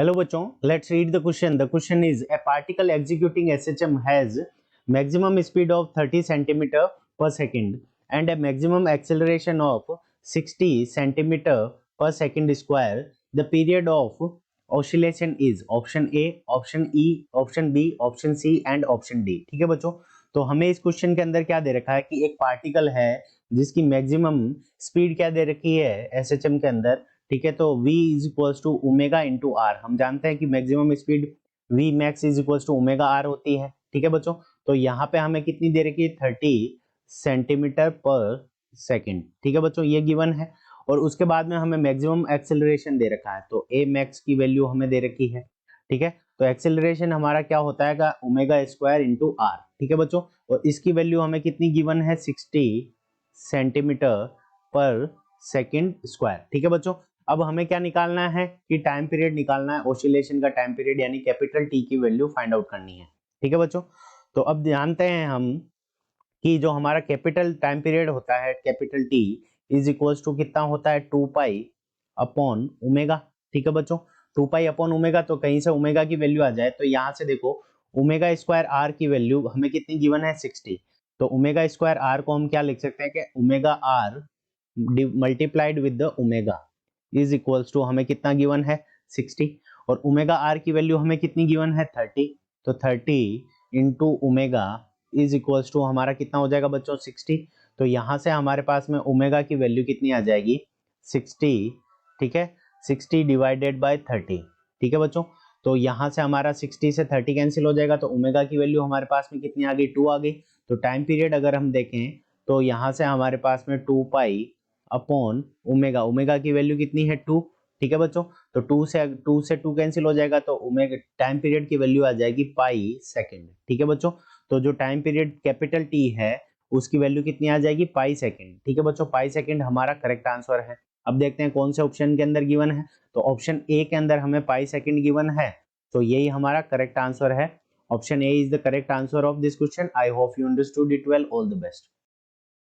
Hello बच्चों, let's read the question. The question is a particle executing SHM has maximum speed of 30 centimeter per second and a maximum acceleration of 60 centimeter per second square. The period of oscillation is option A, option E, option B, option C and option D. ठीक है बच्चों, तो हमें इस question के अंदर क्या दे रखा है कि एक पार्टिकल है जिसकी मैक्सिमम स्पीड क्या दे रखी है एसएचएम के अंदर. ठीक है, तो v is equals to omega into R. हम जानते हैं कि maximum speed v max is equals to omega R होती है. ठीक है बच्चों, तो यहाँ पे हमें कितनी दे रखी है 30 सेंटीमीटर पर सेकेंड. ठीक है बच्चों, ये गिवन है. और उसके बाद में हमें मैक्सिमम एक्सेलरेशन दे रखा है, तो a मैक्स की वैल्यू हमें दे रखी है. ठीक है, तो एक्सेलरेशन हमारा क्या होता है ओमेगा स्क्वायर इंटू आर. ठीक है बच्चों, और इसकी वैल्यू हमें कितनी गिवन है 60 सेंटीमीटर पर सेकेंड स्क्वायर. ठीक है बच्चों, अब हमें क्या निकालना है कि टाइम पीरियड निकालना है, ऑसिलेशन का टाइम पीरियड यानी कैपिटल टी की वैल्यू फाइंड आउट करनी है. ठीक है बच्चों, तो अब जानते हैं हम कि जो हमारा कैपिटल टाइम पीरियड होता है capital T is equals to कितना होता है 2 पाई अपॉन ओमेगा. ठीक है बच्चों, 2 पाई अपॉन ओमेगा, तो कहीं से ओमेगा की वैल्यू आ जाए तो यहाँ से देखो ओमेगा स्क्वायर आर की वैल्यू हमें कितनी गिवन है 60. तो ओमेगा स्क्वायर आर को हम क्या लिख सकते हैं कि omega R multiplied with the omega is equals to हमें कितना गिवन है 60. और ओमेगा आर की वैल्यू हमें कितनी गिवन है 30. तो 30 into omega is equals to हमारा कितना हो जाएगा बच्चों 60. तो यहाँ से हमारे पास में ओमेगा की वैल्यू कितनी आ जाएगी 60. ठीक है, 60 डिवाइडेड बाय 30. ठीक है बच्चों, तो यहाँ से हमारा 60 से 30 कैंसिल हो जाएगा, तो ओमेगा की वैल्यू हमारे पास में कितनी आ गई 2 आ गई. तो टाइम पीरियड अगर हम देखें तो यहाँ से हमारे पास में 2 पाई अपॉन ओमेगा, ओमेगा की वैल्यू कितनी है 2. ठीक है बच्चों, तो 2 से 2 कैंसिल हो जाएगा, तो ओमेगा टाइम पीरियड की वैल्यू आ जाएगी पाई सेकंड. ठीक है बच्चों, तो जो टाइम पीरियड कैपिटल टी है उसकी वैल्यू कितनी आ जाएगी पाई सेकंड. ठीक है बच्चों, पाई सेकंड हमारा करेक्ट आंसर है. अब देखते हैं कौन से ऑप्शन के अंदर गिवन है. तो ऑप्शन ए के अंदर हमें पाई सेकंड गिवन है, तो यही हमारा करेक्ट आंसर है. Option A is the correct answer of this question. I hope you understood it well. All the best.